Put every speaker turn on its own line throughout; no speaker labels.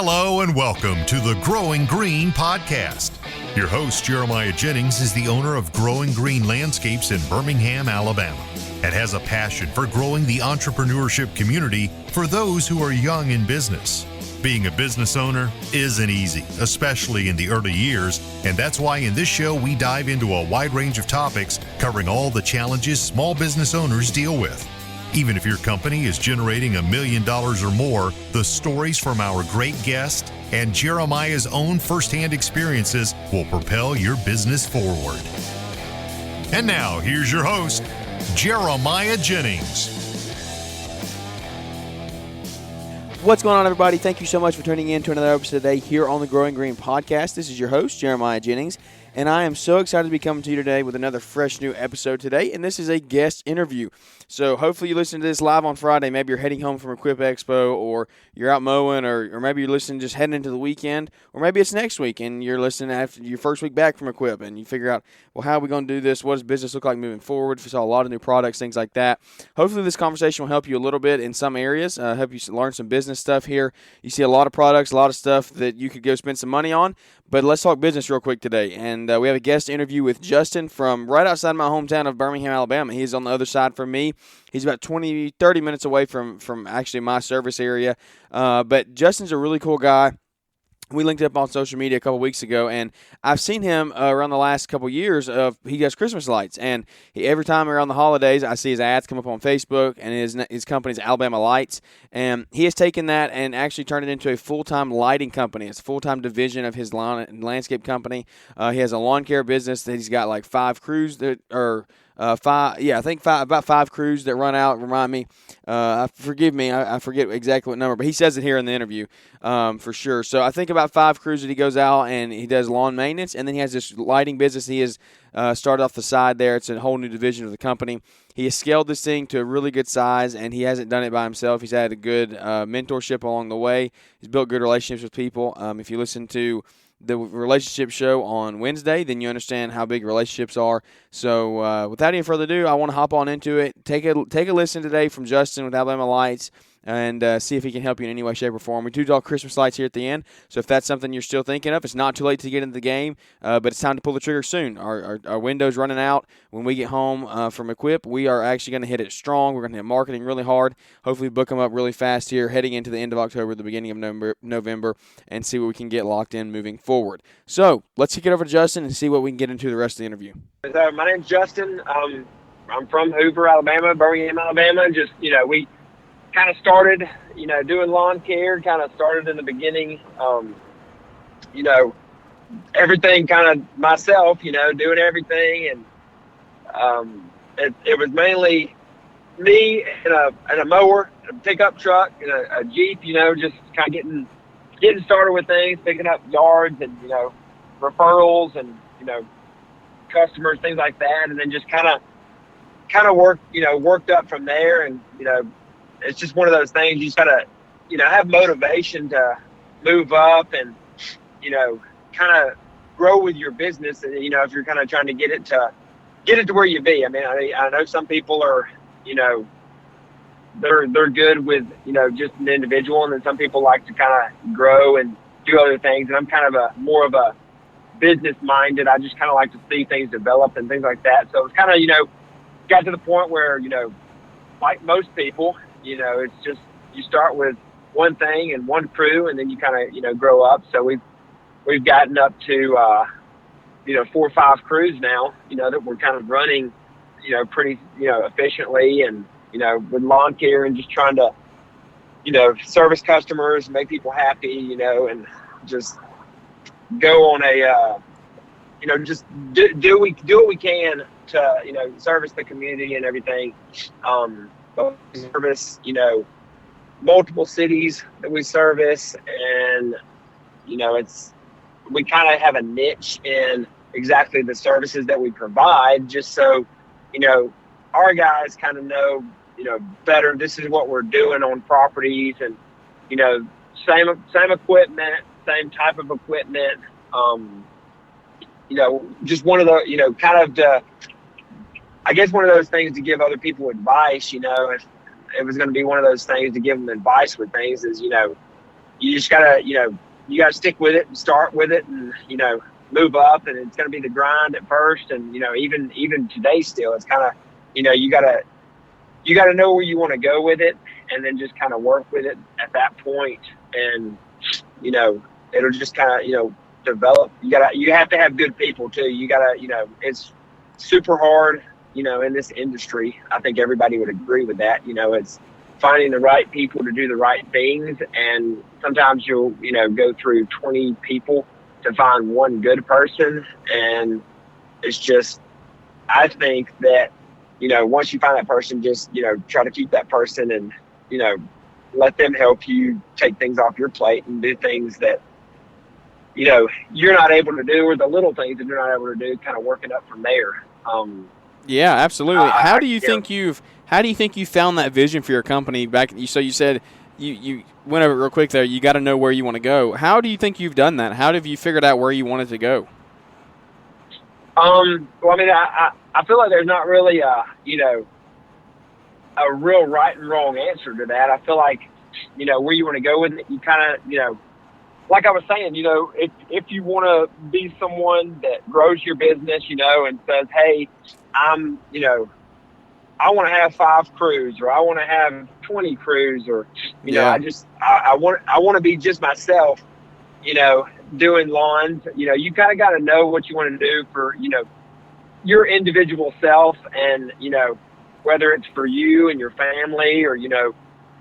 Hello and welcome to the Growing Green podcast. Your host, Jeremiah Jennings, is the owner of Growing Green Landscapes in Birmingham, Alabama, and has a passion for growing the entrepreneurship community for those who are young in business. Being a business owner isn't easy, especially in the early years, and that's why in this show we dive into a wide range of topics covering all the challenges small business owners deal with. Even if your company is generating $1 million or more, the stories from our great guest and Jeremiah's own firsthand experiences will propel your business forward. And now, here's your host, Jeremiah Jennings.
What's going on, everybody? Thank you so much for tuning in to another episode today here on the Growing Green podcast. This is your host, Jeremiah Jennings, and I am so excited to be coming to you today with another fresh new episode today, and this is a guest interview. So hopefully you listen to this live on Friday. Maybe you're heading home from Equip Expo, or you're out mowing, or maybe you're listening just heading into the weekend, or maybe it's next week and you're listening after your first week back from Equip and you figure out, well, how are we going to do this? What does business look like moving forward? We saw a lot of new products, things like that. Hopefully this conversation will help you a little bit in some areas, help you learn some business stuff here. You see a lot of products, a lot of stuff that you could go spend some money on, but let's talk business real quick today. And we have a guest interview with Justin from right outside my hometown of Birmingham, Alabama. He's on the other side from me. He's about 30 minutes away from actually my service area. But Justin's a really cool guy. We linked up on social media a couple weeks ago, and I've seen him around the last couple years. He does Christmas lights, and every time around the holidays, I see his ads come up on Facebook, and his company's Alabama Lights, and he has taken that and actually turned it into a full-time lighting company. It's a full-time division of his landscape company. He has a lawn care business that he's got like 5 crews that are. About 5 crews that run out. Remind me. Forgive me. I forget exactly what number, but he says it here in the interview for sure. So I think about 5 crews that he goes out and he does lawn maintenance, and then he has this lighting business he has started off the side there. It's a whole new division of the company. He has scaled this thing to a really good size, and he hasn't done it by himself. He's had a good mentorship along the way. He's built good relationships with people. If you listen to the relationship show on Wednesday, then you understand how big relationships are. So without any further ado, I want to hop on into it. Take a listen today from Justin with Alabama Lights, and see if he can help you in any way, shape, or form. We do talk Christmas lights here at the end, so if that's something you're still thinking of, it's not too late to get into the game, but it's time to pull the trigger soon. Our window's running out. When we get home from Equip, we are actually going to hit it strong. We're going to hit marketing really hard, hopefully book them up really fast here, heading into the end of October, the beginning of November, and see what we can get locked in moving forward. So let's kick it over to Justin and see what we can get into the rest of the interview.
So my name's Justin. I'm from Hoover, Alabama, Birmingham, Alabama. We kind of started, doing lawn care, kind of started in the beginning, everything kind of myself, doing everything. And it was mainly me and a mower, a pickup truck, and a Jeep, just kind of getting started with things, picking up yards and, referrals and, customers, things like that. And then just kind of worked up from there. And, it's just one of those things you just gotta, have motivation to move up and, kind of grow with your business. And, if you're kind of trying to get it to where you be. I mean, I know some people are, they're good with, just an individual, and then some people like to kind of grow and do other things. And I'm kind of more of a business minded. I just kind of like to see things develop and things like that. So it's kind of, got to the point where, like most people, it's just you start with one thing and one crew, and then you kind of, grow up. So we've gotten up to, 4 or 5 crews now, that we're kind of running, pretty, efficiently, and, with lawn care and just trying to, service customers, make people happy, and just go on a, just do what we can to, service the community and everything. Service, multiple cities that we service, and, we kind of have a niche in exactly the services that we provide, just so, our guys kind of know, better, this is what we're doing on properties, and, same equipment, same type of equipment, just one of the, kind of the, I guess one of those things to give other people advice, if it was going to be one of those things to give them advice with things is, you just gotta, you gotta stick with it and start with it and, move up, and it's gonna be the grind at first. And, even today still, it's kind of, you gotta know where you want to go with it, and then just kind of work with it at that point. And, it'll just kind of, develop. You have to have good people too. You gotta, it's super hard, in this industry. I think everybody would agree with that. It's finding the right people to do the right things. And sometimes you'll, go through 20 people to find one good person. And it's just, I think that, once you find that person, just, try to keep that person and, let them help you take things off your plate and do things that, you're not able to do, or the little things that you're not able to do, kind of working up from there.
Yeah, absolutely. How do you think you found that vision for your company back? So you said you went over it real quick there. You got to know where you want to go. How do you think you've done that? How have you figured out where you wanted to go?
Well, I mean, I feel like there's not really a real right and wrong answer to that. I feel like, where you want to go with it, you kind of, like I was saying, if you want to be someone that grows your business, and says, hey, I want to have 5 crews, or I want to have 20 crews, or, I want to be just myself, doing lawns. You kind of got to know what you want to do for, your individual self, and, whether it's for you and your family, or,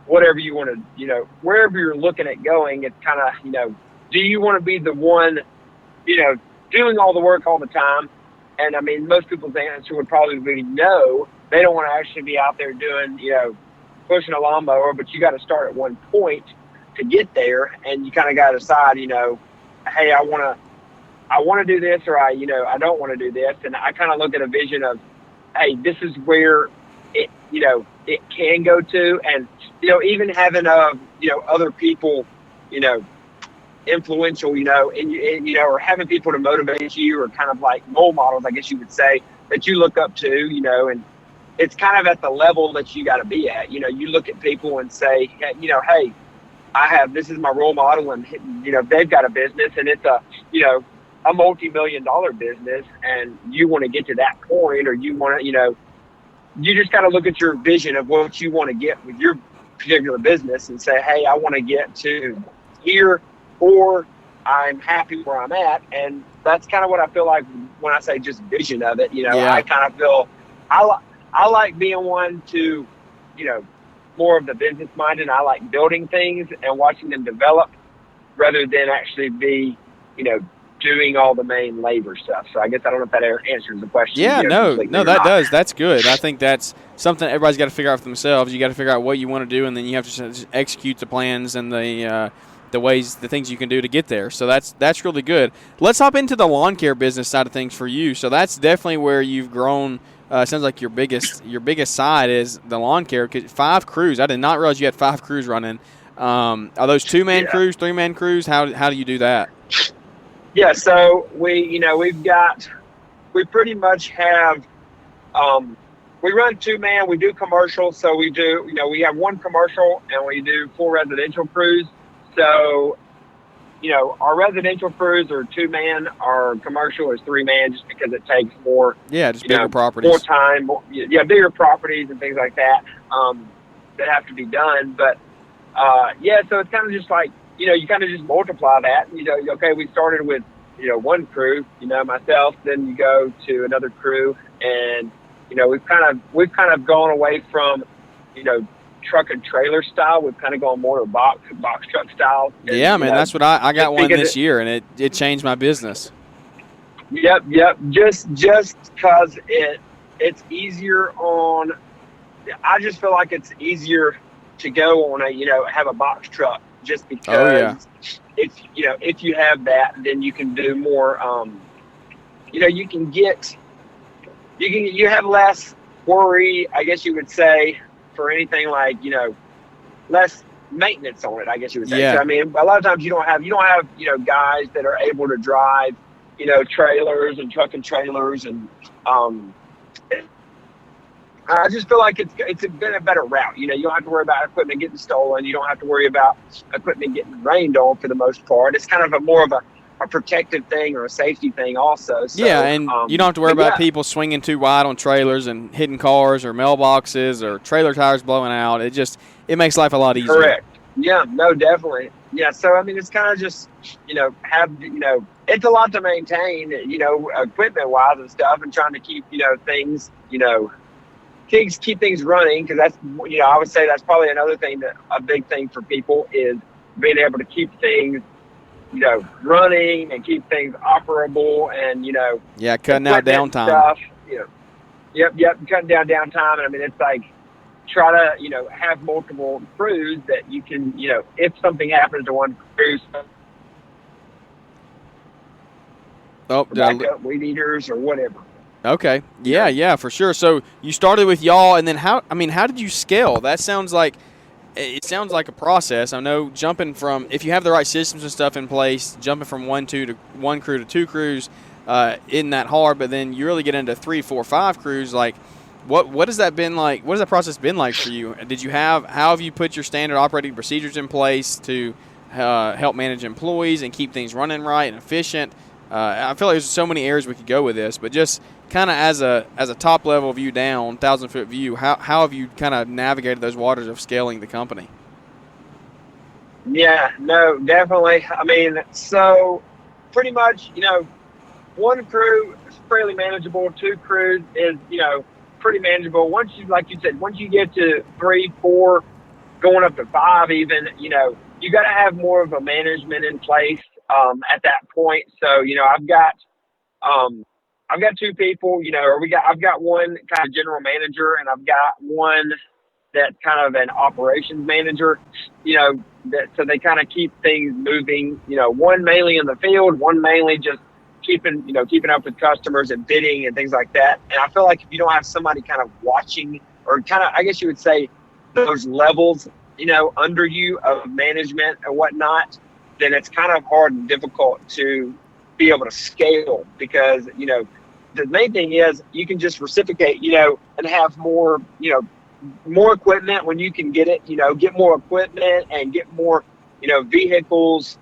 whatever you want to, wherever you're looking at going, it's kind of, do you want to be the one, doing all the work all the time? And I mean, most people's answer would probably be no. They don't want to actually be out there doing, pushing a lawnmower, but you got to start at one point to get there. And you kind of got to decide, hey, I want to do this, or I don't want to do this. And I kind of look at a vision of, hey, this is where it, it can go to. And, even having, other people, influential, and or having people to motivate you, or kind of like role models, I guess you would say, that you look up to, and it's kind of at the level that you got to be at. You look at people and say, hey, this is my role model, and, they've got a business, and it's a multi-million-dollar business, and you want to get to that point, or you want to, you just got to look at your vision of what you want to get with your particular business and say, hey, I want to get to here, or I'm happy where I'm at. And that's kind of what I feel like when I say just vision of it. I kind of feel I like being one to, more of the business minded. I like building things and watching them develop, rather than actually be, doing all the main labor stuff. So I guess I don't know if that answers the question.
Yeah, no, that does. That's good. I think that's something everybody's got to figure out for themselves. You got to figure out what you want to do, and then you have to just execute the plans and the things you can do to get there. So that's really good. Let's hop into the lawn care business side of things for you. So that's definitely where you've grown. Sounds like your biggest side is the lawn care. 'Cause 5 crews. I did not realize you had 5 crews running. Are those 2-man crews, 3-man crews? How do you do that?
Yeah, so we pretty much have, we run 2-man, we do commercial. So we do, we have 1 commercial, and we do 4 residential crews. So, our residential crews are 2-man, our commercial is 3-man, just because it takes more,
just bigger properties,
more time, bigger properties and things like that, that have to be done. But, so it's kind of just like, you kind of just multiply that. Okay, we started with, 1 crew, myself, then you go to another crew, and, we've kind of gone away from, truck and trailer style. We've kind of gone more to box truck style. And,
yeah, man, that's what I got one this year, and it changed my business.
Yep. Just because it's easier on. I just feel like it's easier to go on a have a box truck, just because if you have that, then you can do more. You have less worry, I guess you would say, for anything like, less maintenance on it, I guess you would say.
Yeah.
So, I mean, a lot of times you don't have, guys that are able to drive, trailers and truck and trailers and I just feel like it's been a better route. You don't have to worry about equipment getting stolen. You don't have to worry about equipment getting rained on for the most part. It's kind of more of a protective thing or a safety thing also. So,
yeah, and you don't have to worry about people swinging too wide on trailers and hitting cars or mailboxes or trailer tires blowing out. It makes life a lot easier.
Correct. Yeah, no, definitely. Yeah, so, I mean, it's kind of just, it's a lot to maintain, equipment-wise and stuff, and trying to keep, things, keep things running, because that's, I would say that's probably another thing, a big thing for people is being able to keep things, running and keep things operable and,
yeah, cutting out downtime.
Stuff, Yep, cutting down downtime. And I mean, it's like, try to, have multiple crews that you can, if something happens to one crew, backup weed eaters or whatever.
Okay. Yeah, for sure. So you started with y'all, and then how did you scale? It sounds like a process. I know jumping from, if you have the right systems and stuff in place, jumping from one crew to two crews isn't that hard, but then you really get into 3, 4, 5 crews. Like, what has that been like? What has that process been like for you? How have you put your standard operating procedures in place to help manage employees and keep things running right and efficient? I feel like there's so many areas we could go with this, but just kind of as a top level view down, 1,000-foot view, how have you kind of navigated those waters of scaling the company?
Yeah, no, definitely. I mean, so pretty much, one crew is fairly manageable. 2 crews is, pretty manageable. Once you, like you said, once you get to 3, 4, going up to 5 even, you got to have more of a management in place at that point. So, I've got 2 people, I've got one kind of general manager, and I've got one that's kind of an operations manager, so they kind of keep things moving, one mainly in the field, one mainly just keeping up with customers and bidding and things like that. And I feel like if you don't have somebody kind of watching, or kind of, I guess you would say, those levels, under you of management and whatnot, then it's kind of hard and difficult to be able to scale, because, the main thing is you can just reciprocate, and have more, more equipment when you can get it, get more equipment and get more, vehicles,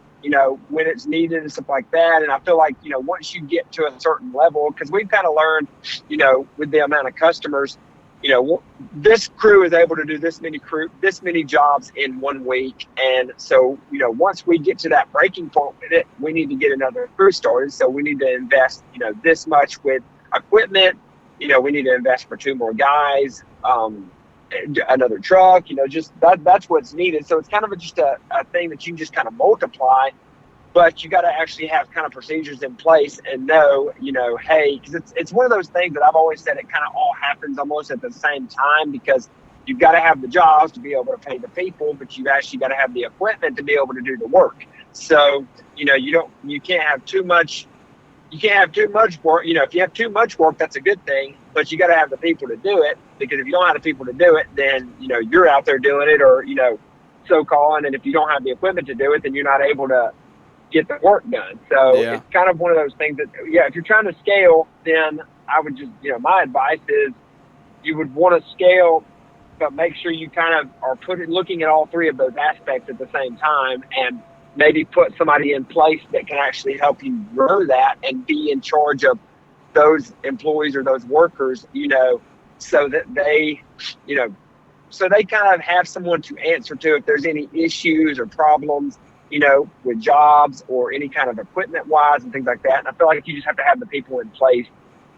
when it's needed and stuff like that. And I feel like, once you get to a certain level, because we've kind of learned, with the amount of customers, this crew is able to do this many jobs in 1 week. And so, once we get to that breaking point with it, we need to get another crew started. So we need to invest, this much with equipment, we need to invest for 2 more guys, another truck, just that's what's needed. So it's kind of just a thing that you can just kind of multiply, but you got to actually have kind of procedures in place and know, hey, because it's one of those things that I've always said, it kind of all happens almost at the same time, because you've got to have the jobs to be able to pay the people, but you've actually got to have the equipment to be able to do the work. So, you can't have too much. You can't have too much work. If you have too much work, that's a good thing, but you got to have the people to do it, because if you don't have the people to do it, then, you're out there doing it, or, so-called, and if you don't have the equipment to do it, then you're not able to get the work done. So It's kind of one of those things that, if you're trying to scale, then I would just, my advice is you would want to scale, but make sure you kind of are looking at all 3 of those aspects at the same time, and maybe put somebody in place that can actually help you grow that and be in charge of those employees or those workers, so that they, so they kind of have someone to answer to if there's any issues or problems, with jobs or any kind of equipment wise and things like that. And I feel like you just have to have the people in place,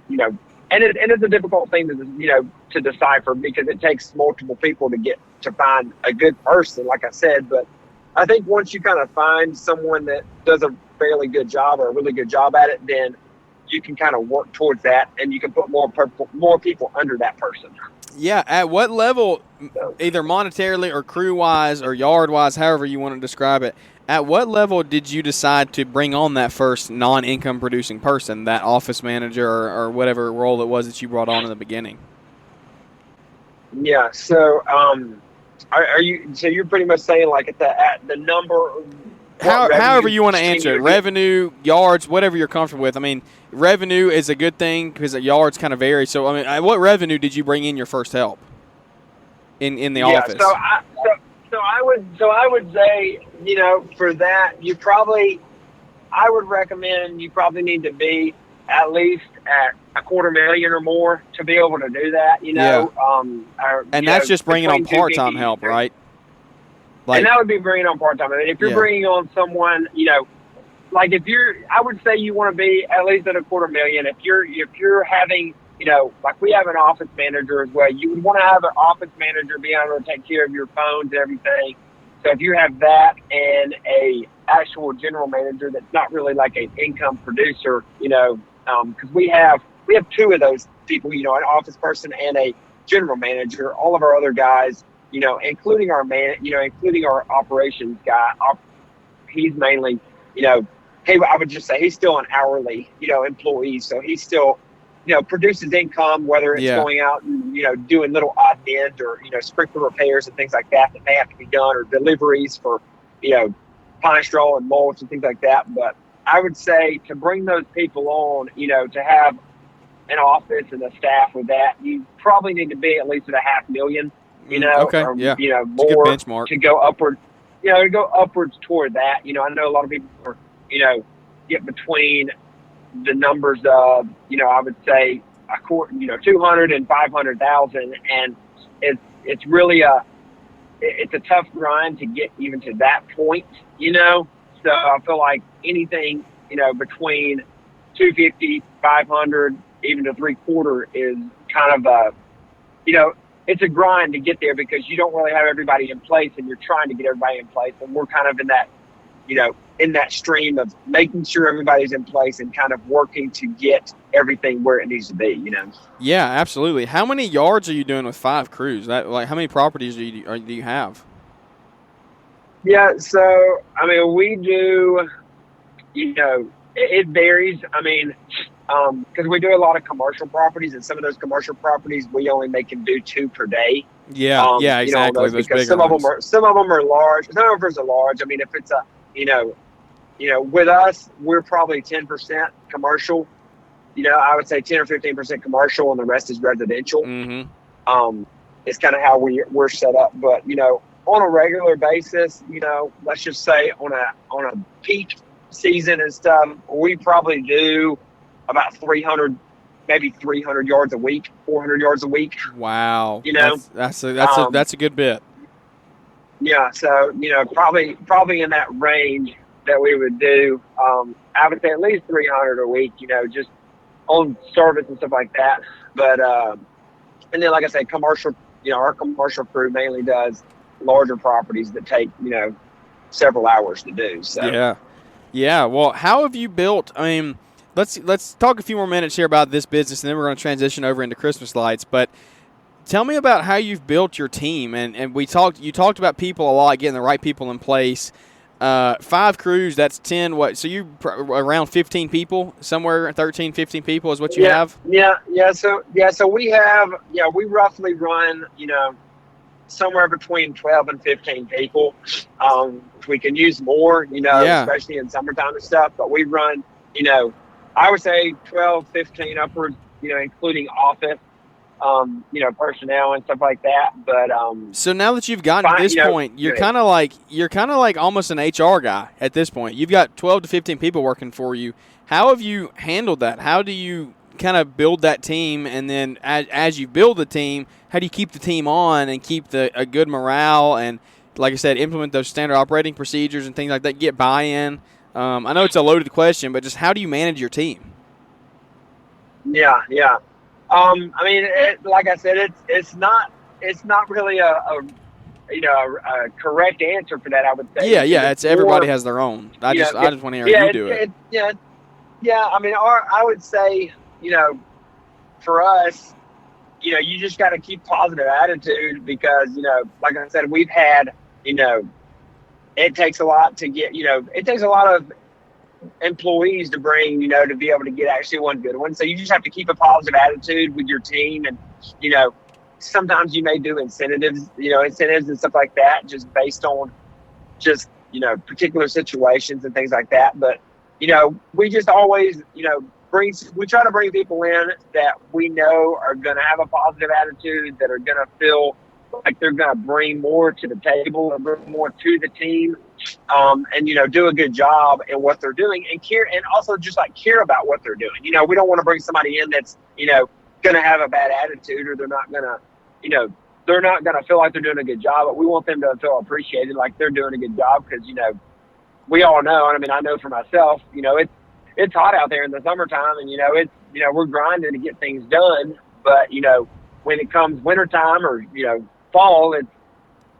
and it's a difficult thing to decipher, because it takes multiple people to find a good person, like I said. But I think once you kind of find someone that does a fairly good job or a really good job at it, then you can kind of work towards that, and you can put more people under that person.
Yeah. At what level, either monetarily or crew-wise or yard-wise, however you want to describe it, at what level did you decide to bring on that first non-income producing person, that office manager or whatever role it was that you brought on in the beginning?
Yeah. So, are you? So you're pretty much saying like at the number
however you want to answer it.
Get.
Revenue, yards, whatever you're comfortable with. I mean, revenue is a good thing because the yards kind of vary. So, I mean, what revenue did you bring in your first help in the office?
So I would say, you know, for that, I would recommend you probably need to be at least at $250,000 or more to be able to do that, you know.
Yeah. And that's just bringing on part-time help, right?
And that would be bringing on part-time. I mean, if you're bringing on someone, you know, like I would say you want to be at least at $250,000. If you're having, you know, like we have an office manager as well, you would want to have an office manager be able to take care of your phones and everything. So if you have that and a actual general manager that's not really like an income producer, you know, because we have two of those people, you know, an office person and a general manager. All of our other guys, you know, including our operations guy, he's mainly, you know, I would just say he's still an hourly, you know, employee. So he's still, you know, produces income, whether it's going out and, you know, doing little odd end or, you know, sprinkler repairs and things like that may have to be done, or deliveries for, you know, pine straw and mulch and things like that. But I would say to bring those people on, you know, to have an office and a staff with that, you probably need to be at least at $500,000, you know, or, you know, more to go upward, you know, to go upwards toward that. You know, I know a lot of people are, you know, get between the numbers of, you know, I would say you know, 200 and 500,000, and it's really it's a tough grind to get even to that point, you know. So I feel like anything, you know, between 250, 500, even to 3/4 is kind of you know, it's a grind to get there because you don't really have everybody in place, and you're trying to get everybody in place, and we're kind of in that, you know, in that stream of making sure everybody's in place and kind of working to get everything where it needs to be, you know.
Yeah, absolutely. How many yards are you doing with 5 crews? Like, how many properties do you have?
Yeah, so, I mean, we do, you know, it varies. I mean, because we do a lot of commercial properties, and some of those commercial properties we only make them do 2 per day.
Yeah, exactly.
You know, because some of them are large. Some of them are large. I mean, if it's a, you know, with us, we're probably 10% commercial. You know, I would say 10 or 15% commercial, and the rest is residential.
Mm-hmm.
It's kind of how we're set up. But, you know, on a regular basis, you know, let's just say on a peak season and stuff, we probably do about 300 yards a week, 400 yards a week.
Wow.
You know,
that's a good bit.
Yeah. So, you know, probably in that range that we would do, I would say at least 300 a week, you know, just on service and stuff like that. But, and then, like I said, commercial, you know, our commercial crew mainly does larger properties that take, you know, several hours to do. So.
Yeah. Well, how have you built, I mean, let's talk a few more minutes here about this business, and then we're going to transition over into Christmas lights. But tell me about how you've built your team. And you talked about people a lot, getting the right people in place. 5 crews, that's 10. So you around 15 people, somewhere 13, 15 people is what you have?
Yeah. So we have, we roughly run, you know, somewhere between 12 and 15 people. We can use more, you know, especially in summertime and stuff, but we run, you know, I would say 12, 15 upwards, you know, including office, you know, personnel and stuff like that. But
so now that you've gotten to this point, you're kind of like almost an HR guy at this point. You've got 12 to 15 people working for you. How have you handled that? How do you kind of build that team, and then as you build the team, how do you keep the team on and keep a good morale and, like I said, implement those standard operating procedures and things like that, get buy-in? I know it's a loaded question, but just how do you manage your team?
Yeah. I mean, like I said, it's not really a correct answer for that, I would say.
Yeah. It's everybody has their own. I just want to hear how you do it.
I mean, I would say, you know, for us, you know, you just got to keep positive attitude because, you know, like I said, we've had, you know, it takes a lot to get, you know, it takes a lot of employees to bring, you know, to be able to get actually one good one. So you just have to keep a positive attitude with your team. And, you know, sometimes you may do incentives and stuff like that, just based on just particular situations and things like that. But, we just always, we try to bring people in that we know are going to have a positive attitude, that are going to feel like they're going to bring more to the table and bring more to the team, and, do a good job in what they're doing and care, and also just care about what they're doing. We don't want to bring somebody in that's, going to have a bad attitude, or they're not going to, they're not going to feel like they're doing a good job, but we want them to feel appreciated, like they're doing a good job. Because, we all know, and I know for myself, it's hot out there in the summertime, and, we're grinding to get things done. But, when it comes wintertime or, fall,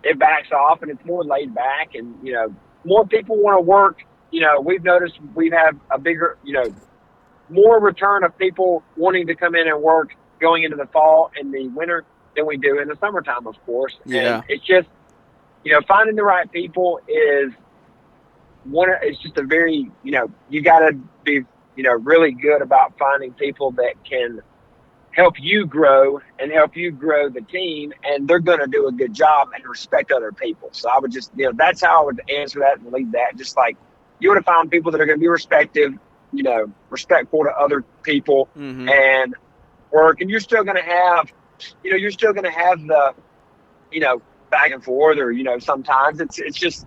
it backs off and it's more laid back, and, more people want to work. We've noticed we have a bigger, more return of people wanting to come in and work going into the fall and the winter than we do in the summertime, of course.
Yeah.
And it's just, finding the right people is it's just a very, you got to be, really good about finding people that can help you grow and help you grow the team, and they're going to do a good job and respect other people. So I would just, that's how I would answer that and lead that. Just you want to find people that are going to be respectful to other people,
mm-hmm.
and work. And you're still going to have, the, back and forth, or, sometimes it's just,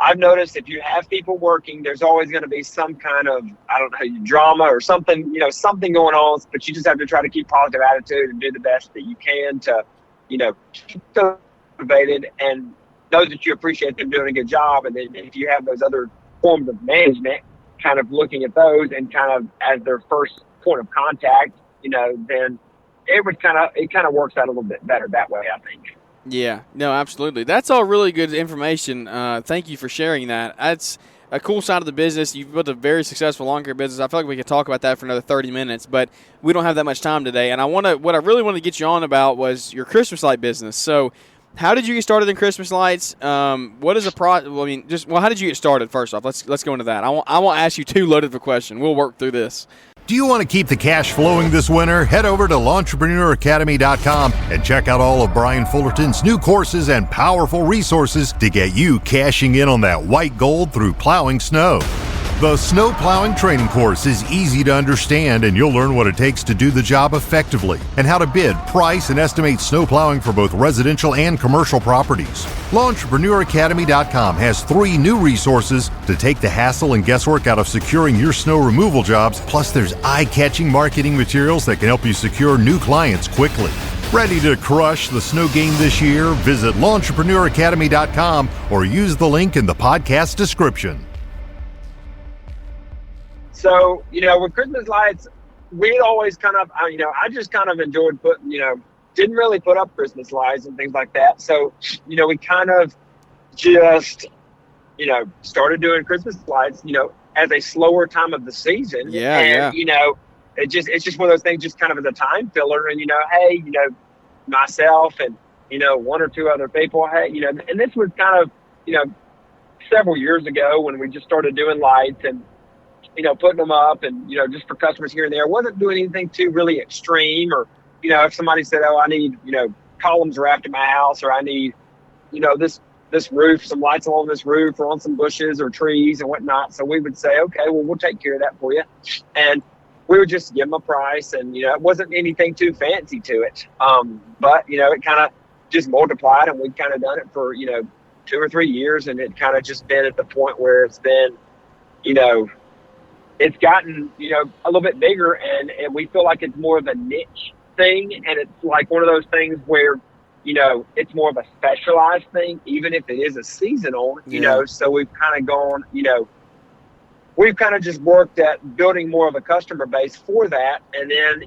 I've noticed if you have people working, there's always going to be some kind of, drama or something, something going on, but you just have to try to keep positive attitude and do the best that you can to, keep motivated and know that you appreciate them doing a good job. And then if you have those other forms of management, kind of looking at those and kind of as their first point of contact, then it kind of works out a little bit better that way, I think.
Yeah, no, absolutely. That's all really good information. Thank you for sharing that. That's a cool side of the business. You've built a very successful lawn care business. I feel like we could talk about that for another 30 minutes, but we don't have that much time today. And what I really wanted to get you on about was your Christmas light business. So how did you get started in Christmas lights? What is how did you get started first off? Let's go into that. I won't ask you too loaded of a question. We'll work through this.
Do you want to keep the cash flowing this winter? Head over to L'EntrepreneurAcademy.com and check out all of Brian Fullerton's new courses and powerful resources to get you cashing in on that white gold through plowing snow. The snow plowing training course is easy to understand, and you'll learn what it takes to do the job effectively and how to bid, price, and estimate snow plowing for both residential and commercial properties. L'EntrepreneurAcademy.com has 3 new resources to take the hassle and guesswork out of securing your snow removal jobs, plus there's eye-catching marketing materials that can help you secure new clients quickly. Ready to crush the snow game this year? Visit L'EntrepreneurAcademy.com or use the link in the podcast description.
So, with Christmas lights, we'd always kind of, I just kind of enjoyed putting, didn't really put up Christmas lights and things like that. So, we kind of just, started doing Christmas lights, as a slower time of the season.
Yeah.
It's just one of those things, just kind of as a time filler. And, hey, myself and, 1 or 2 other people, hey, and this was kind of, several years ago when we just started doing lights and, putting them up and, just for customers here and there. Wasn't doing anything too really extreme, or, if somebody said, oh, I need, columns wrapped in my house, or I need, this roof, some lights along this roof or on some bushes or trees and whatnot. So we would say, okay, well, we'll take care of that for you. And we would just give them a price, and, it wasn't anything too fancy to it. But, it kind of just multiplied, and we'd kind of done it for, 2 or 3 years. And it kind of just been at the point where it's been, it's gotten, a little bit bigger, and we feel like it's more of a niche thing. And it's like one of those things where, it's more of a specialized thing, even if it is a seasonal, so we've kind of gone, we've kind of just worked at building more of a customer base for that. And then,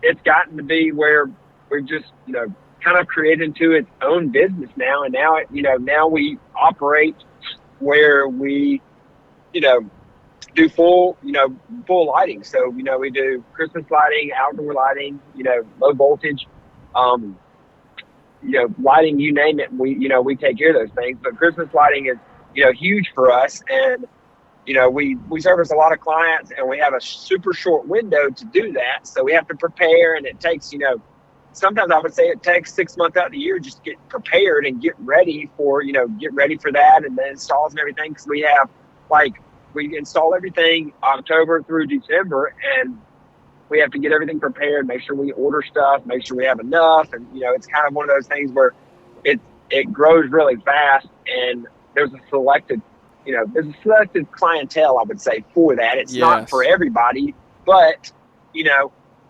it's gotten to be where we're just, kind of created into its own business now. And now, now we operate where we, do full lighting. So, we do Christmas lighting, outdoor lighting, low voltage, lighting, you name it. We take care of those things, but Christmas lighting is, huge for us. And, we service a lot of clients, and we have a super short window to do that. So we have to prepare, and it takes, sometimes I would say it takes 6 months out of the year just to get prepared and get ready for that and the installs and everything. Because we have, we install everything October through December, and we have to get everything prepared, make sure we order stuff, make sure we have enough. And, it's kind of one of those things where it grows really fast, and there's a selected clientele, I would say, for that. It's not for everybody, but,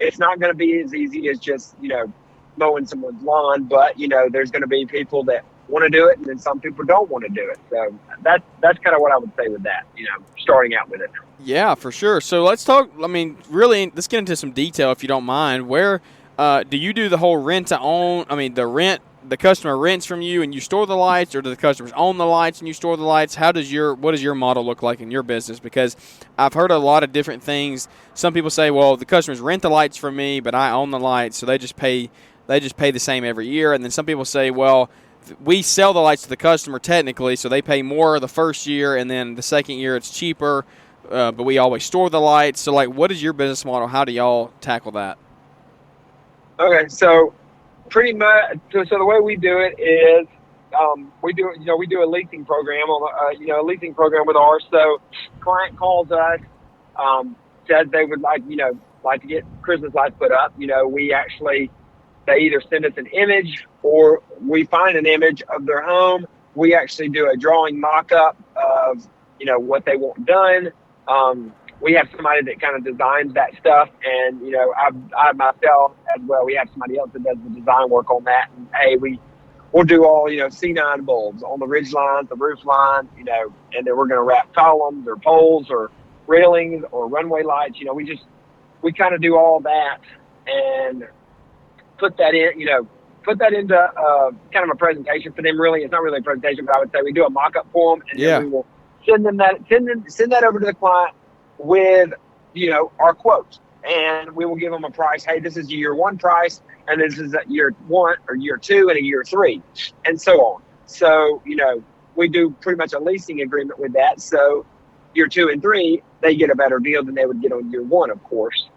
it's not going to be as easy as just, mowing someone's lawn. But, there's going to be people that want to do it, and then some people don't want to do it. So that's kind of what I would say with that, starting out with it.
Yeah, for sure. So let's talk, really, let's get into some detail if you don't mind. Where do you do the whole rent to own? The customer rents from you and you store the lights, or do the customers own the lights and you store the lights? What does your model look like in your business? Because I've heard a lot of different things. Some people say, well, the customers rent the lights from me, but I own the lights, so they just pay the same every year. And then some people say, well, we sell the lights to the customer technically, so they pay more the first year, and then the second year it's cheaper, but we always store the lights. So, what is your business model? How do y'all tackle that?
Okay, so pretty much, so the way we do it is we do a leasing program a leasing program with ours. So client calls us, says they would like to get Christmas lights put up. They either send us an image or we find an image of their home. We actually do a drawing mock-up of, what they want done. We have somebody that kind of designs that stuff. And, I myself as well, we have somebody else that does the design work on that. And, hey, we'll do all, C9 bulbs on the ridge lines, the roof lines, and then we're going to wrap columns or poles or railings or runway lights. We kind of do all that and put that into kind of a presentation for them. Really, it's not really a presentation, but I would say we do a mock-up for them, and then we will send that over to the client with our quotes, and we will give them a price. Hey, this is year one price, and this is year one or year two and a year three, and so on. So we do pretty much a leasing agreement with that. So year 2 and 3, they get a better deal than they would get on year 1, of course.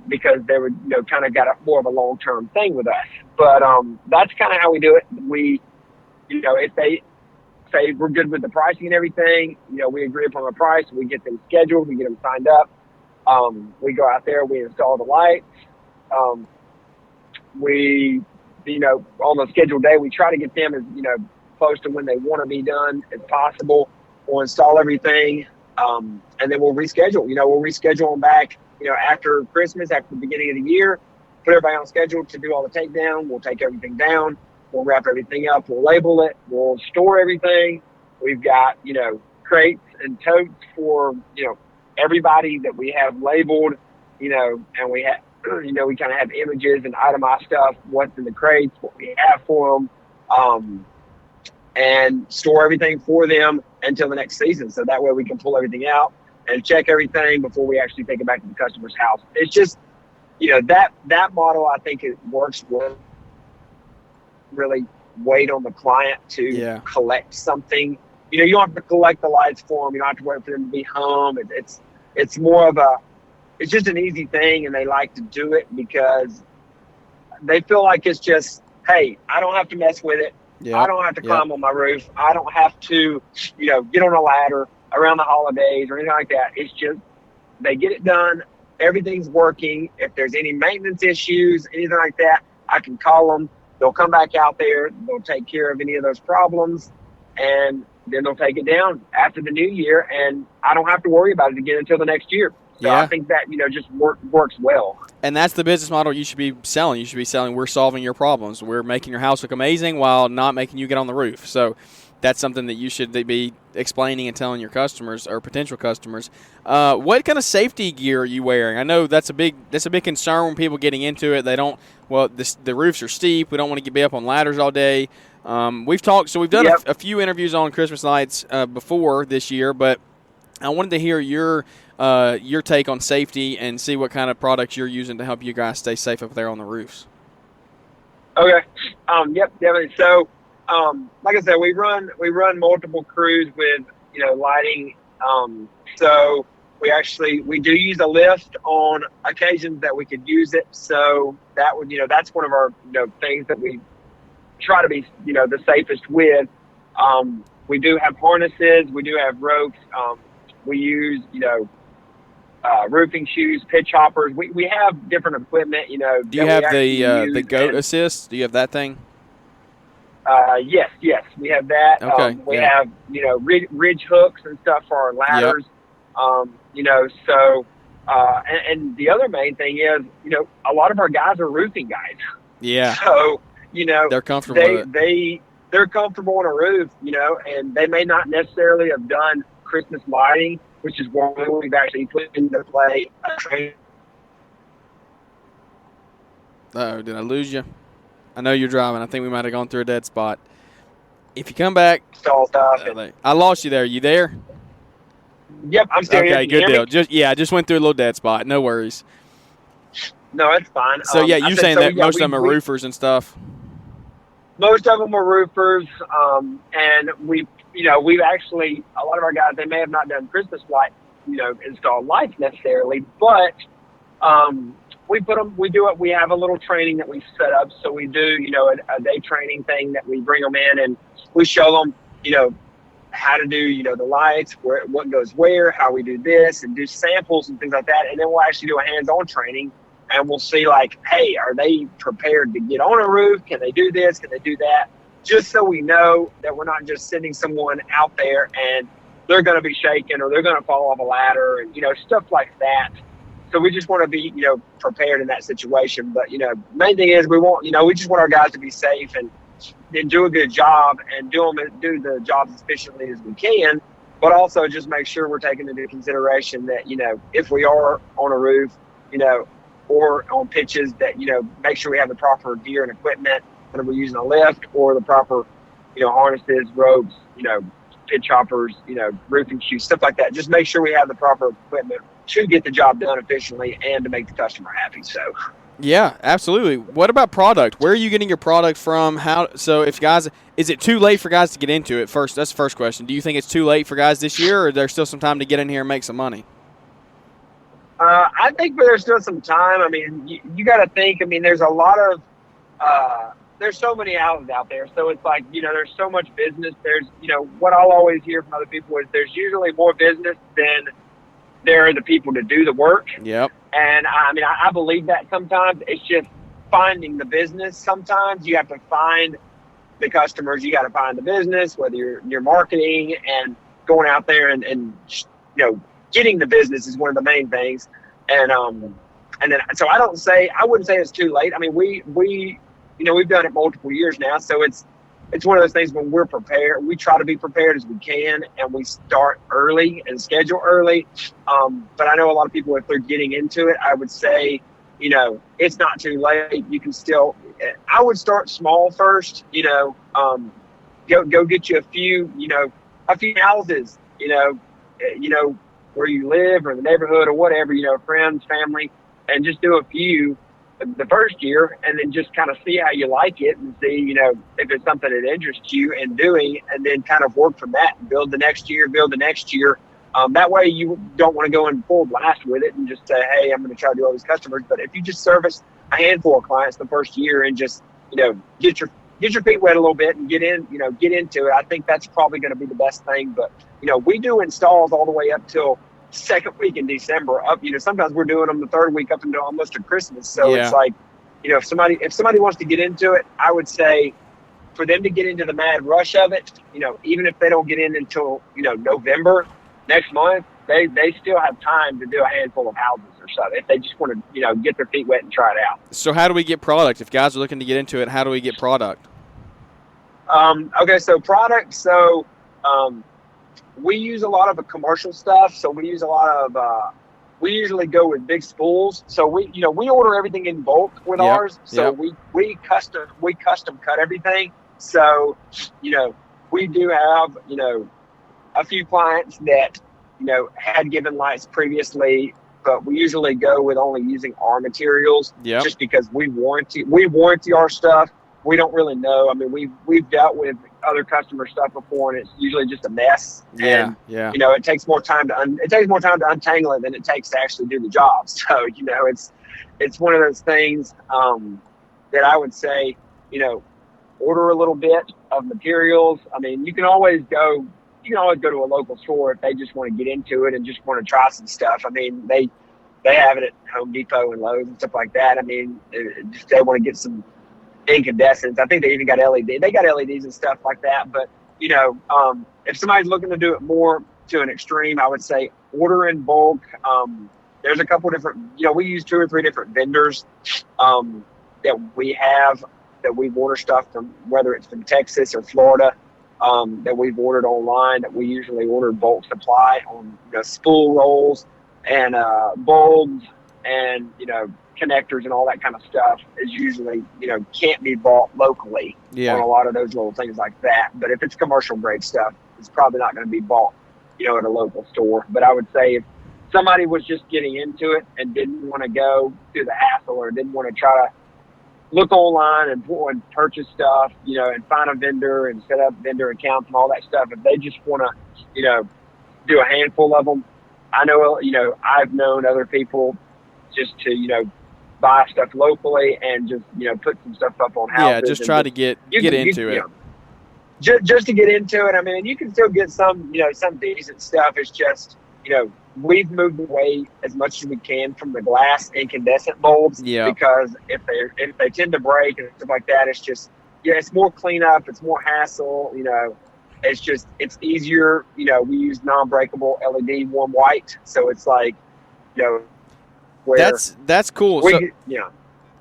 Because they would, kind of got more of a long-term thing with us. But that's kind of how we do it. We, if they say we're good with the pricing and everything, we agree upon a price, we get them scheduled, we get them signed up. We go out there, we install the lights. We, on the scheduled day, we try to get them as, close to when they want to be done as possible. We'll install everything, and then we'll reschedule. We'll reschedule them back, after Christmas, after the beginning of the year, put everybody on schedule to do all the takedown. We'll take everything down. We'll wrap everything up. We'll label it. We'll store everything. We've got, crates and totes for, everybody that we have labeled, and we have, we kind of have images and itemized stuff, what's in the crates, what we have for them, and store everything for them until the next season. So that way we can pull everything out and check everything before we actually take it back to the customer's house. It's just, that model, I think it works well. Really wait on the client to collect something. You don't have to collect the lights for them. You don't have to wait for them to be home. It's more of it's just an easy thing, and they like to do it because they feel like it's just, hey, I don't have to mess with it. I don't have to climb on my roof. I don't have to, get on a ladder around the holidays or anything like that. It's just they get it done. Everything's working. If there's any maintenance issues, anything like that, I can call them. They'll come back out there. They'll take care of any of those problems, and then they'll take it down after the new year, and I don't have to worry about it again until the next year. So I think that, just works well.
And that's the business model you should be selling. You should be selling, we're solving your problems. We're making your house look amazing while not making you get on the roof. So that's something that you should be explaining and telling your customers or potential customers. What kind of safety gear are you wearing? I know that's a big concern when people getting into it. They don't, the roofs are steep. We don't want to be up on ladders all day. We've done a few interviews on Christmas lights before this year, but I wanted to hear your take on safety and see what kind of products you're using to help you guys stay safe up there on the roofs.
Okay. Yep, definitely. So, like I said, we run multiple crews with, lighting. So we do use a lift on occasions that we could use it. So that would, that's one of our, things that we try to be, the safest with. We do have harnesses. We do have ropes. We use, roofing shoes, pitch hoppers. We have different equipment,
Do you have the goat assist? Do you have that thing?
Yes, we have that.
Okay.
We have, ridge hooks and stuff for our ladders. Yep. And the other main thing is, a lot of our guys are roofing guys.
Yeah.
So,
they're comfortable with it.
They're comfortable on a roof, and they may not necessarily have done Christmas lighting, which is why we've actually put into play a training.
Uh-oh, did I lose you? I know you're driving. I think we might have gone through a dead spot. If you come back,
stuff.
I lost you there. You there?
Yep, I'm still here.
Okay, good deal. I just went through a little dead spot. No worries.
No, it's fine.
So, you're saying that most of them are roofers and stuff?
Most of them are roofers, and we've actually, a lot of our guys, they may have not done Christmas light, installed lights necessarily, but we have a little training that we set up. So we do, a day training thing that we bring them in and we show them, how to do, the lights, what goes where, how we do this, and do samples and things like that. And then we'll actually do a hands-on training. And we'll see, like, hey, are they prepared to get on a roof? Can they do this? Can they do that? Just so we know that we're not just sending someone out there and they're going to be shaken or they're going to fall off a ladder and, stuff like that. So we just want to be, prepared in that situation. But, main thing is we just want our guys to be safe and do a good job and do the job as efficiently as we can. But also just make sure we're taking into consideration that, if we are on a roof, or on pitches that, make sure we have the proper gear and equipment, whether we're using a lift or the proper, harnesses, ropes, pitch hoppers, roofing shoes, stuff like that. Just make sure we have the proper equipment to get the job done efficiently and to make the customer happy. So,
yeah, absolutely. What about product? Where are you getting your product from? Is it too late for guys to get into it? First, that's the first question. Do you think it's too late for guys this year, or there's still some time to get in here and make some money?
I think there's still some time. I mean, you got to think. I mean, there's a lot of there's so many houses out there. So it's like, there's so much business. There's, what I'll always hear from other people is there's usually more business than there are the people to do the work.
Yep.
And I mean, I believe that sometimes. It's just finding the business. Sometimes you have to find the customers. You got to find the business, whether you're marketing and going out there and getting the business is one of the main things. And then, so I wouldn't say it's too late. I mean, we've done it multiple years now. So it's one of those things when we're prepared, we try to be prepared as we can, and we start early and schedule early. But I know a lot of people, if they're getting into it, I would say, it's not too late. You can still, I would start small first, go get you a few houses, where you live or the neighborhood or whatever, friends, family, and just do a few the first year and then just kind of see how you like it and see, if it's something that interests you in doing, and then kind of work from that and build the next year. That way you don't want to go in full blast with it and just say, hey, I'm going to try to do all these customers. But if you just service a handful of clients the first year and just, get your feet wet a little bit and get into it, I think that's probably going to be the best thing. But, we do installs all the way up till second week in December. Sometimes we're doing them the third week up until almost to Christmas. So It's like, if somebody wants to get into it, I would say for them to get into the mad rush of it, even if they don't get in until, November next month, they still have time to do a handful of houses or something if they just want to, get their feet wet and try it out.
So how do we get product? If guys are looking to get into it, how do we get product?
Okay, so product. So we use a lot of the commercial stuff. So we use a lot of we usually go with big spools. So we order everything in bulk with ours. So we custom cut everything. So, we do have, a few clients that, had given lights previously, but we usually go with only using our materials just because we warranty our stuff. we don't really know. I mean, we've dealt with other customer stuff before, and it's usually just a mess.
Yeah,
and,
yeah.
You know, it takes more time to untangle it than it takes to actually do the job. So, you know, it's one of those things that I would say, you know, order a little bit of materials. I mean, you can always go to a local store if they just want to get into it and just want to try some stuff. I mean, they have it at Home Depot and Lowe's and stuff like that. I mean, they want to get some incandescents. I think they even got LED. They got LEDs and stuff like that. But, you know, if somebody's looking to do it more to an extreme, I would say order in bulk. There's a couple different, you know, we use 2 or 3 different vendors that we've ordered stuff from, whether it's from Texas or Florida, that we've ordered online, that we usually order bulk supply on, you know, spool rolls and bulbs and, you know, connectors and all that kind of stuff is usually, you know, can't be bought locally on a lot of those little things like that. But if it's commercial grade stuff, it's probably not going to be bought, you know, at a local store. But I would say if somebody was just getting into it and didn't want to go through the hassle or didn't want to try to look online and purchase stuff, you know, and find a vendor and set up vendor accounts and all that stuff, if they just want to, you know, do a handful of them, I know, you know, I've known other people just to, you know, buy stuff locally and just, you know, put some stuff up on houses.
Yeah, just try to get into it.
You know, just to get into it. I mean, you can still get some, you know, some decent stuff. It's just, you know, we've moved away as much as we can from the glass incandescent bulbs because if they tend to break and stuff like that, it's just, it's more cleanup, it's more hassle, you know. It's easier, you know. We use non-breakable LED warm white, so it's like, you know,
that's cool.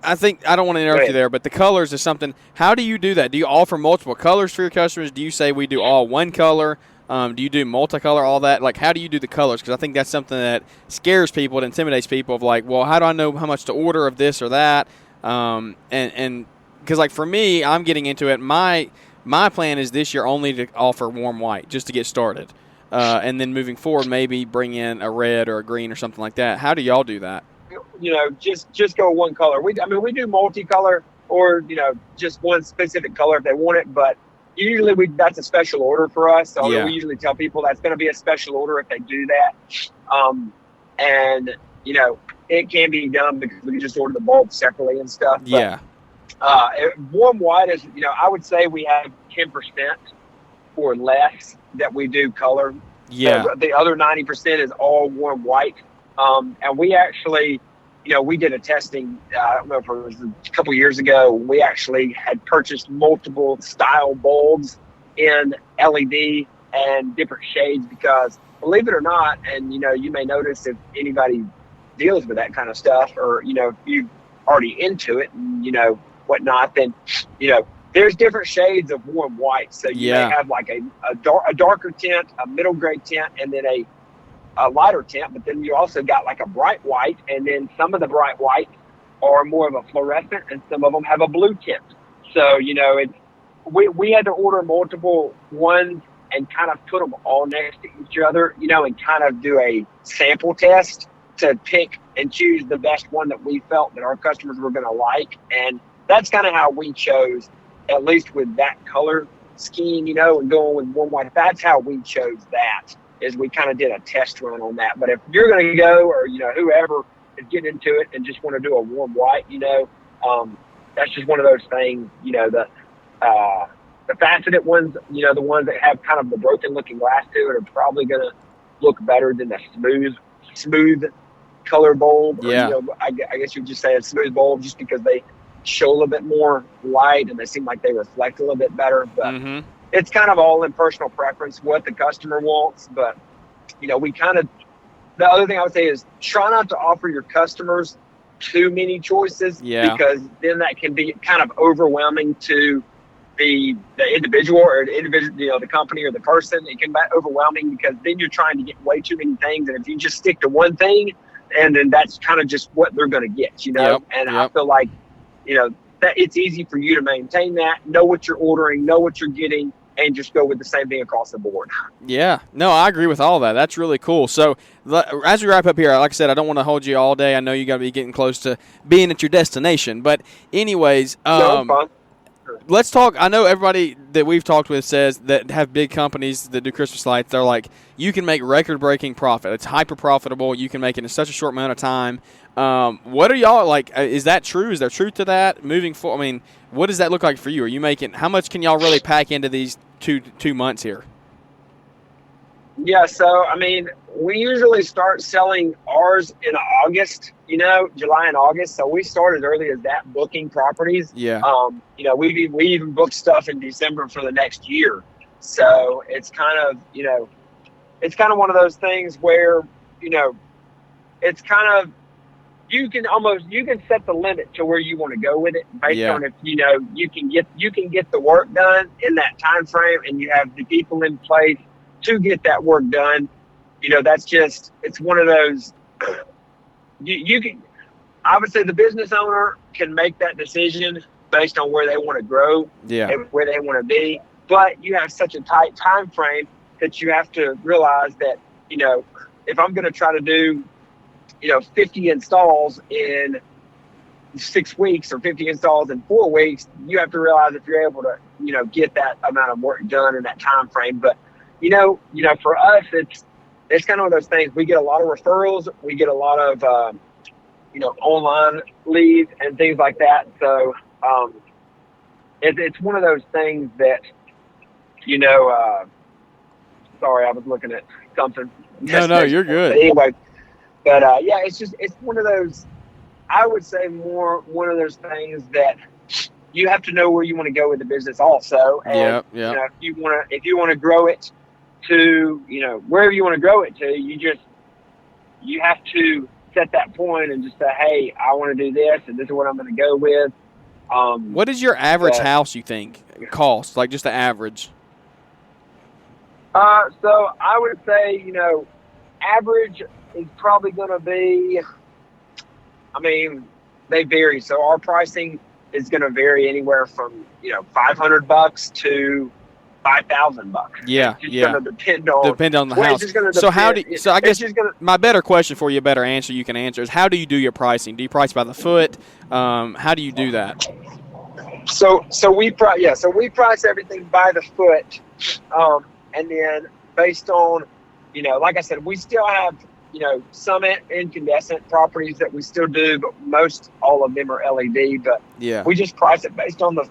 I think, I don't want to interrupt you there, but the colors is something. How do you do that? Do you offer multiple colors for your customers? Do you say we do all one color? Do you do multicolor, all that? Like, how do you do the colors? Because I think that's something that scares people, it intimidates people of like, well, how do I know how much to order of this or that? And because, like, for me, I'm getting into it. My plan is this year only to offer warm white just to get started. And then moving forward, maybe bring in a red or a green or something like that. How do y'all do that?
You know, just go one color. We do multicolor or, you know, just one specific color if they want it. But usually that's a special order for us. So we usually tell people that's going to be a special order if they do that. And, you know, it can be done because we can just order the bulb separately and stuff. But, warm white is, you know, I would say we have 10% or less that we do color. Yeah. So the other 90% is all warm white. And we actually, you know, we did a testing, I don't know if it was a couple years ago, we actually had purchased multiple style bulbs in LED and different shades because, believe it or not, and, you know, you may notice if anybody deals with that kind of stuff or, you know, if you're already into it and, you know, whatnot, then, you know, there's different shades of warm white. So you may have like a darker tint, a middle gray tint, and then a lighter tint, but then you also got like a bright white, and then some of the bright whites are more of a fluorescent, and some of them have a blue tint. So, you know, we had to order multiple ones and kind of put them all next to each other, you know, and kind of do a sample test to pick and choose the best one that we felt that our customers were going to like. And that's kind of how we chose, at least with that color scheme, you know, and going with warm white. That's how we chose that. Is we kind of did a test run on that. But if you're going to go, or, you know, whoever is getting into it and just want to do a warm white, you know, that's just one of those things, you know, the faceted ones, you know, the ones that have kind of the broken looking glass to it are probably going to look better than the smooth color bulb. Or, you know, I guess you would just say a smooth bulb just because they show a little bit more light and they seem like they reflect a little bit better. But it's kind of all in personal preference, what the customer wants. But, you know, the other thing I would say is try not to offer your customers too many choices because then that can be kind of overwhelming to the individual you know, the company or the person. It can be overwhelming because then you're trying to get way too many things. And if you just stick to one thing, and then that's kind of just what they're going to get, you know? I feel like, you know, that it's easy for you to maintain that, know what you're ordering, know what you're getting, and just go with the same thing across the board. Yeah.
No, I agree with all that. That's really cool. So as we wrap up here, like I said, I don't want to hold you all day. I know you got to be getting close to being at your destination. But anyways, let's talk. I know everybody that we've talked with says that have big companies that do Christmas lights. They're like, you can make record-breaking profit. It's hyper profitable. You can make it in such a short amount of time. What are y'all like? Is that true? Is there truth to that? Moving forward, I mean, what does that look like for you? Are you making? How much can y'all really pack into these two months here?
Yeah, so I mean, we usually start selling ours in August, July and August. So we started early as that, booking properties.
Yeah.
We even booked stuff in December for the next year. So it's kind of, one of those things where, it's kind of, you can set the limit to where you want to go with it based on if, you can get the work done in that time frame and you have the people in place to get that work done. It's one of those, I would say the business owner can make that decision based on where they want to grow and where they want to be. But you have such a tight time frame that you have to realize that, if I'm going to try to do, 50 installs in 6 weeks or 50 installs in 4 weeks, you have to realize if you're able to, get that amount of work done in that time frame. But, for us, it's kind of one of those things. We get a lot of referrals. We get a lot of, online leads and things like that. So it's one of those things that, sorry, I was looking at something.
No, you're good.
But anyway, it's one of those, I would say more one of those things that you have to know where you want to go with the business also. And, if you want to grow it to, wherever you want to grow it to, you have to set that point and just say, hey, I want to do this and this is what I'm going to go with.
What is your average house, you think, cost? Like just the average?
So I would say, average is probably going to be, they vary. So our pricing is going to vary anywhere from, $500 to $5,000.
Yeah,
it's going to depend on
the house. So I guess my better question for you, a better answer you can answer is, how do you do your pricing? Do you price by the foot? How do you do that?
So we price everything by the foot, and then based on, like I said, we still have, some incandescent properties that we still do, but most all of them are LED. But we just price it based on the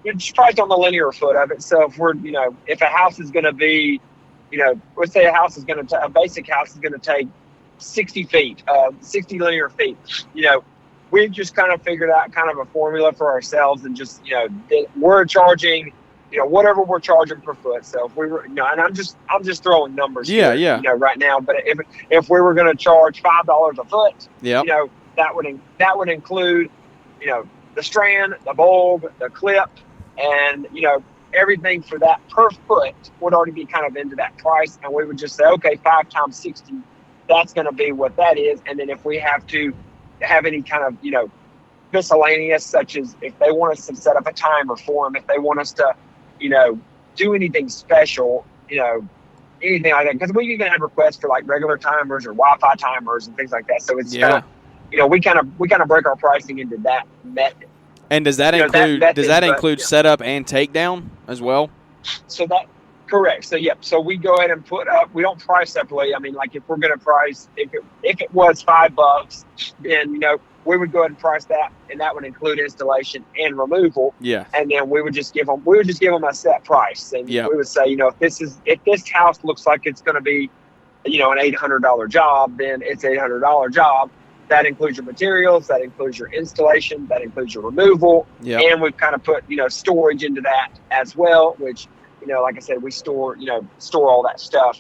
linear foot of it. So if we're, if a house is going to be, let's say a basic house is going to take 60 feet, 60 linear feet, we've just kind of figured out kind of a formula for ourselves and just, we're charging, whatever we're charging per foot. So if we were, and I'm just throwing numbers here, right now, but if we were going to charge $5 a foot, that would include, the strand, the bulb, the clip, and, everything for that per foot would already be kind of into that price. And we would just say, okay, 5 times 60, that's going to be what that is. And then if we have to have any kind of, miscellaneous, such as if they want us to set up a timer for them, if they want us to, do anything special, anything like that. Because we even had requests for like regular timers or Wi-Fi timers and things like that. So it's kind of, we kind of break our pricing into that method.
And does that include setup and takedown as well?
So that correct. So so we go ahead and put up. We don't price separately. Like if we're going to price, if it was $5, then we would go ahead and price that, and that would include installation and removal. Yeah. And then we would just give them a set price, and we would say, if this house looks like it's going to be, an $800 job, then it's an $800 job. That includes your materials, that includes your installation, that includes your removal, and we've kind of put, storage into that as well, which, like I said, we store all that stuff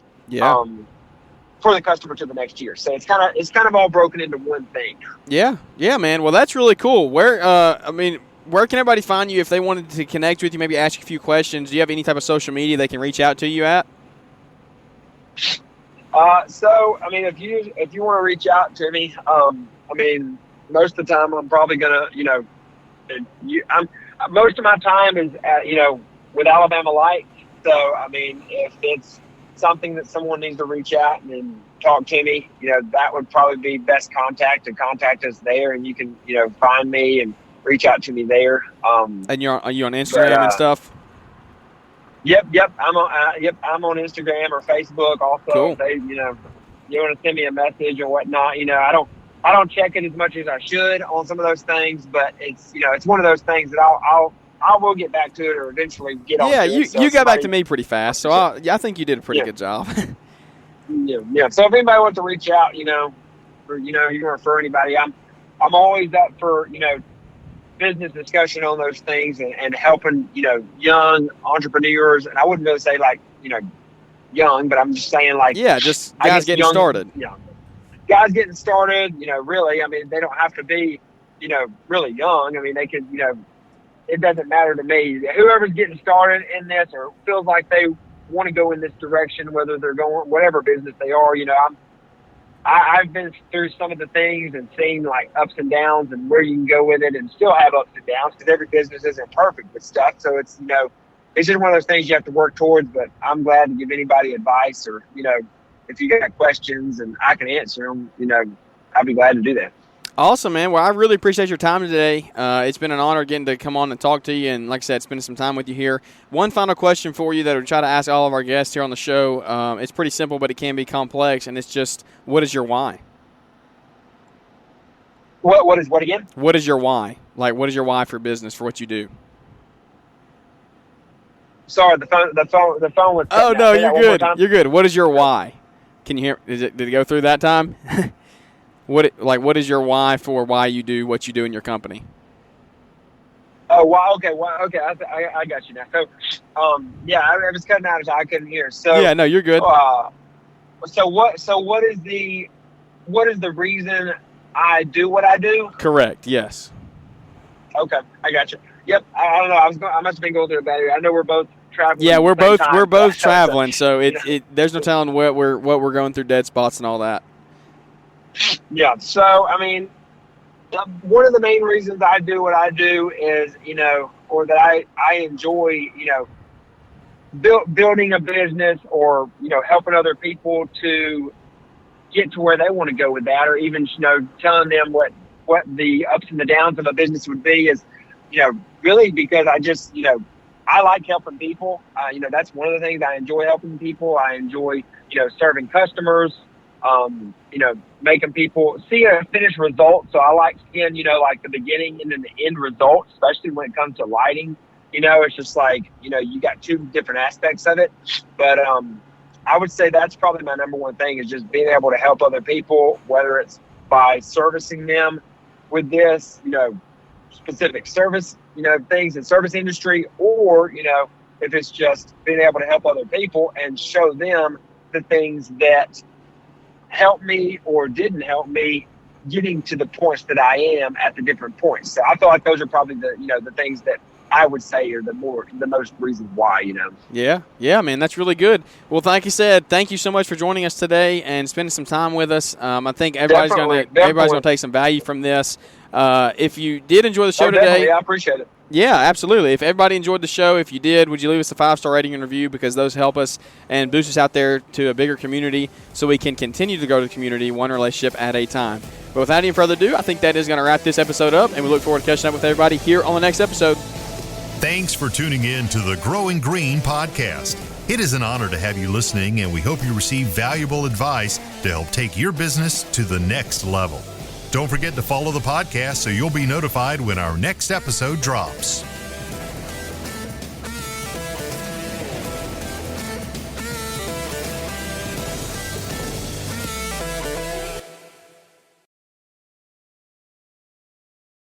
for the customer to the next year. So it's kind of all broken into one thing. Yeah,
man. Well, that's really cool. Where can everybody find you if they wanted to connect with you, maybe ask you a few questions? Do you have any type of social media they can reach out to you at?
If you want to reach out to me, most of the time I'm probably gonna, most of my time is at, with Alabama Lights. So, if it's something that someone needs to reach out and talk to me, that would probably be best contact to contact us there, and you can, find me and reach out to me there.
And are you on Instagram and stuff?
Yep. I'm on Instagram or Facebook also.
Cool.
They, you want to send me a message or whatnot. I don't check it as much as I should on some of those things, but it's one of those things that I will get back to it or eventually get on.
Yeah,
it.
you got back to me pretty fast, so I think you did a pretty good job.
Yeah. So if anybody wants to reach out, you can refer anybody. I'm always up for business discussion on those things and helping young entrepreneurs. And I wouldn't really say like young, but I'm just saying like
just guys getting started.
Guys getting started. Really, I mean, they don't have to be really young. I mean, they could it doesn't matter to me. Whoever's getting started in this or feels like they want to go in this direction, whether they're going whatever business they are, I've been through some of the things and seen like ups and downs and where you can go with it and still have ups and downs because every business isn't perfect with stuff. So it's it's just one of those things you have to work towards. But I'm glad to give anybody advice or if you got questions and I can answer them, I'd be glad to do that.
Awesome, man. Well, I really appreciate your time today. It's been an honor getting to come on and talk to you, and like I said, spending some time with you here. One final question for you that we try to ask all of our guests here on the show. It's pretty simple, but it can be complex, and it's just, what is your why?
What again?
What is your why? Like, what is your why for business, for what you do?
Sorry, the phone was.
Oh no, you're good. You're good. What is your why? Can you hear? Did it go through that time? What is your why for why you do what you do in your company?
Oh, wow. Okay. Well, okay. I got you now. So, I was cutting out, so I couldn't hear. So
yeah, no, you're good.
So what is the reason I do what I do?
Correct. Yes.
Okay, I got you. Yep. I don't know. I must have been going through a bad area. I know we're both traveling.
Yeah, we're both traveling. So there's no telling what we're going through, dead spots and all that.
Yeah. So I mean, one of the main reasons I do what I do is or that I enjoy building a business or helping other people to get to where they want to go with that, or even telling them what the ups and the downs of a business would be is really because I just I like helping people. That's one of the things I enjoy, helping people. I enjoy serving customers, making people see a finished result. So I like seeing like the beginning and then the end result, especially when it comes to lighting. It's just like you got two different aspects of it, but I would say that's probably my number one thing is just being able to help other people, whether it's by servicing them with this specific service things in service industry, or if it's just being able to help other people and show them the things that helped me or didn't help me getting to the points that I am at the different points. So I feel like those are probably the things that I would say are the most reasons why,
Yeah, man, that's really good. Well, like you said, thank you so much for joining us today and spending some time with us. I think everybody's going to take some value from this. If you did enjoy the show today,
I appreciate it.
Yeah, absolutely. If everybody enjoyed the show, if you did, would you leave us a 5-star rating and review, because those help us and boost us out there to a bigger community so we can continue to grow the community one relationship at a time. But without any further ado, I think that is going to wrap this episode up, and we look forward to catching up with everybody here on the next episode.
Thanks for tuning in to the Growing Green podcast. It is an honor to have you listening, and we hope you receive valuable advice to help take your business to the next level. Don't forget to follow the podcast so you'll be notified when our next episode drops.